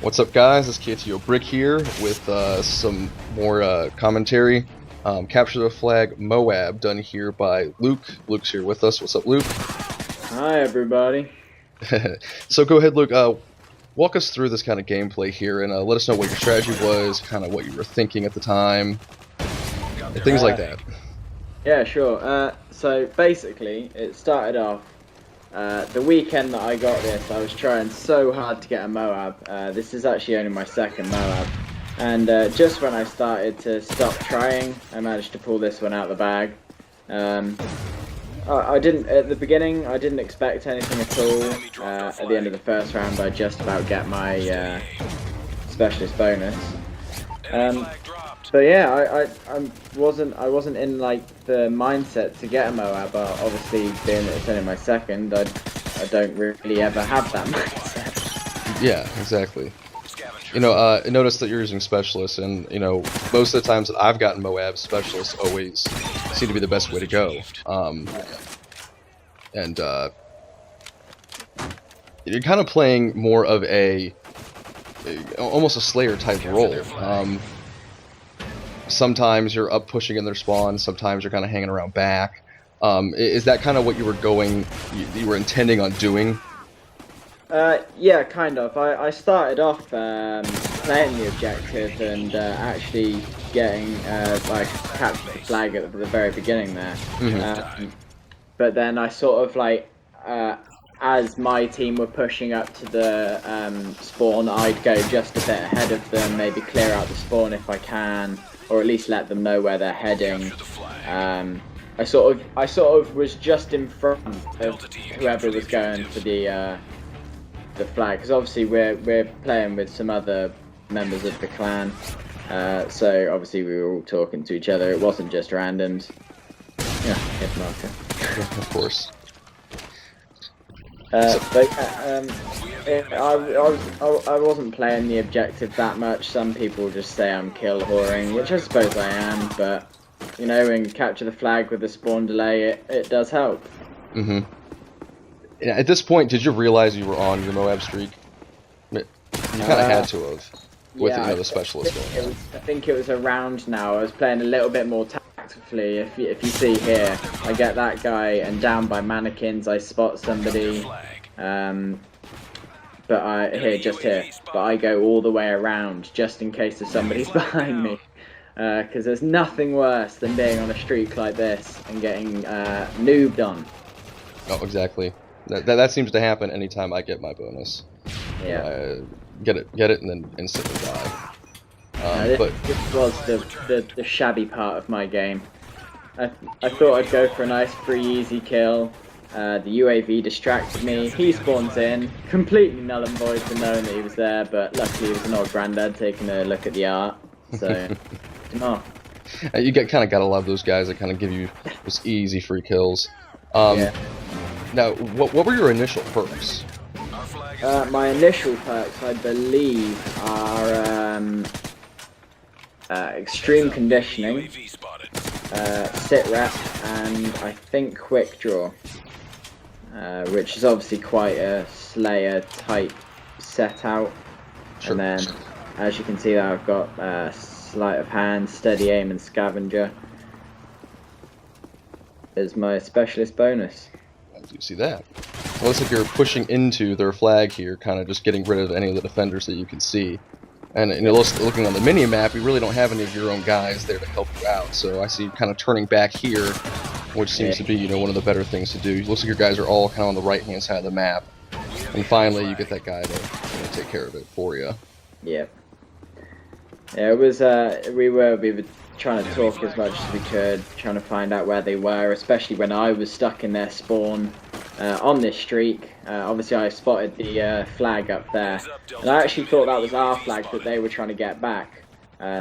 What's up, guys? It's KTO Brick here with some more commentary. Capture the flag M.O.A.B done here by Luke. Luke's here with us. What's up, Luke? Hi, everybody. So go ahead, Luke. Walk us through this kind of gameplay here and let us know what your strategy was, kind of what you were thinking at the time, and things like that. Yeah, sure. So basically, it started off the weekend that I got this. I was trying so hard to get a M.O.A.B. This is actually only my second M.O.A.B. And just when I started to stop trying, I managed to pull this one out of the bag. I didn't, at the beginning, I didn't expect anything at all. At the end of the first round, I just about get my specialist bonus. So yeah, I wasn't in like the mindset to get a M.O.A.B, but obviously being that it's only my second, I don't really ever have that mindset. Yeah, exactly. You know, I noticed that you're using specialists, and you know, most of the times that I've gotten M.O.A.B, specialists always seem to be the best way to go. And you're kind of playing more of almost a Slayer type role. Sometimes you're up pushing in their spawn, sometimes you're kind of hanging around back. Is that kind of what you were intending on doing? Yeah, kind of. I started off playing the objective and actually getting like captured the flag at the very beginning there. Mm-hmm. But then I sort of like as my team were pushing up to the spawn, I'd go just a bit ahead of them, maybe clear out the spawn if I can, or at least let them know where they're heading. I sort of was just in front of whoever was going for the flag, because obviously we're playing with some other members of the clan, so obviously we were all talking to each other. It wasn't just randoms. Yeah, hit marker. Yeah, of course. But I wasn't playing the objective that much. Some people just say I'm kill whoring, which I suppose I am, but you know, when you capture the flag with the spawn delay, it does help. Mm-hmm. Yeah, at this point, did you realize you were on your M.O.A.B streak? You kind of had to have, with yeah, the specialist going on. I think it was around now. I was playing a little bit more tactfully. If you see here, I get that guy, and down by mannequins, I spot somebody. But I go all the way around just in case if somebody's behind me. Because there's nothing worse than being on a streak like this and getting noobed on. Oh, exactly. That seems to happen anytime I get my bonus. Yeah. Get it, and then instantly die. But this was the shabby part of my game. I thought I'd go for a nice free easy kill. The UAV distracted me. He spawns in, completely null and void for knowing that he was there, but luckily he was an old granddad taking a look at the art. So, no. You gotta love those guys that kind of give you those easy free kills. Yeah. Now, what were your initial perks? My initial perks, I believe, are extreme conditioning, sit rep, and I think quick draw, which is obviously quite a Slayer type set out. Sure. And then, as you can see, there I've got sleight of hand, steady aim, and scavenger as my specialist bonus. You see that? It looks like you're pushing into their flag here, kind of just getting rid of any of the defenders that you can see. And you know, looking on the mini-map, you really don't have any of your own guys there to help you out. So I see you kind of turning back here, which seems to be, you know, one of the better things to do. It looks like your guys are all kind of on the right-hand side of the map. And finally, you get that guy to take care of it for you. Yeah. Yeah, it was. We were trying to talk as much as we could, trying to find out where they were, especially when I was stuck in their spawn on this streak. Obviously, I spotted the flag up there, and I actually thought that was our flag that they were trying to get back.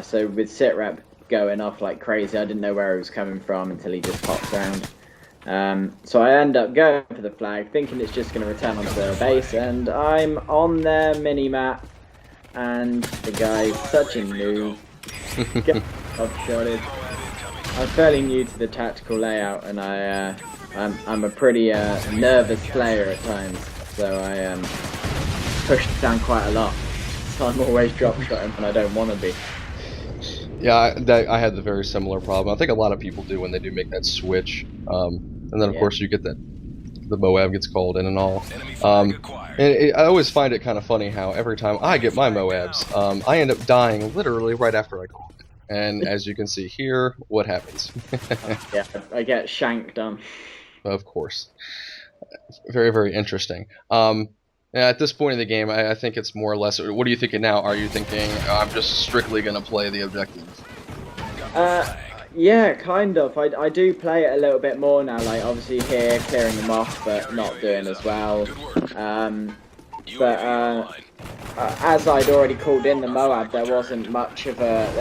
So with sitrep going off like crazy, I didn't know where he was coming from until he just popped around. So I end up going for the flag, thinking it's just going to return onto their base, and I'm on their mini-map, and the guy's such a noob. I'm fairly new to the tactical layout, and I'm a pretty nervous player at times, so I pushed down quite a lot. So I'm always drop shotting when I don't want to be. Yeah, I had the very similar problem. I think a lot of people do when they do make that switch. And then of course you get that the M.O.A.B gets called in and all. I always find it kind of funny how every time I get my M.O.A.Bs, I end up dying literally right after I call it. And as you can see here, what happens? Yeah, I get shanked on. Of course. Very, very interesting. At this point in the game, I think it's more or less. What are you thinking now? Are you thinking I'm just strictly going to play the objective? Yeah, kind of. I do play it a little bit more now. Like obviously here, clearing them off, but not doing as well. As I'd already called in the M.O.A.B, there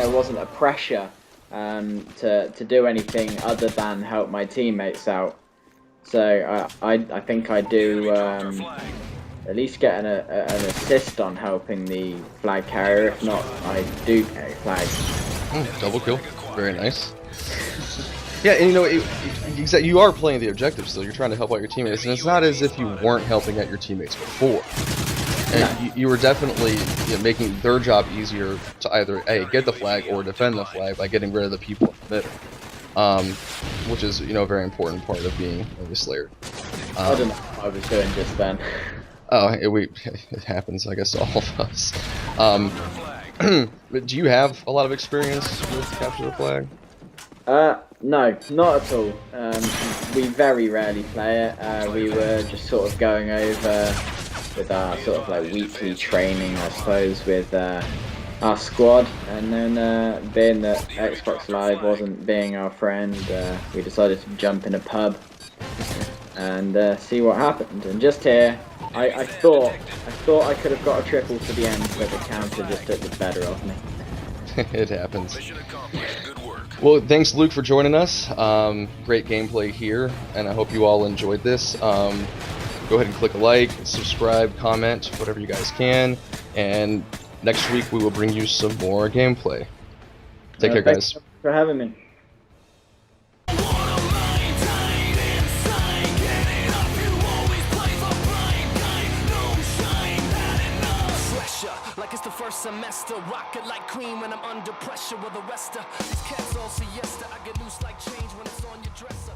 wasn't a pressure to do anything other than help my teammates out. So I think I do at least get an assist on helping the flag carrier. If not, I do carry flags. Double kill, very nice. Yeah, and you are playing the objective still. You're trying to help out your teammates, and it's not as if you weren't helping out your teammates before. And you were definitely making their job easier to either A, get the flag or defend the flag by getting rid of the people in the middle. Which is a very important part of being a Slayer. I don't know what I was doing just then. Oh, it happens, I guess, to all of us. But do you have a lot of experience with capture the flag? No, not at all. We very rarely play it. We were just sort of going over with our sort of like weekly training, I suppose, with our squad, and then being that Xbox Live wasn't being our friend, we decided to jump in a pub and see what happened. And just here, I thought I could have got a triple to the end, but the counter just took the better of me. It happens. Well, thanks, Luke, for joining us. Great gameplay here, and I hope you all enjoyed this. Go ahead and click a like, subscribe, comment, whatever you guys can, and next week we will bring you some more gameplay. Take care, guys. Thanks for having me. Like it's the first semester, rocket like cream when I'm under pressure with the rest of these cats all siesta. I get loose like change when it's on your dresser.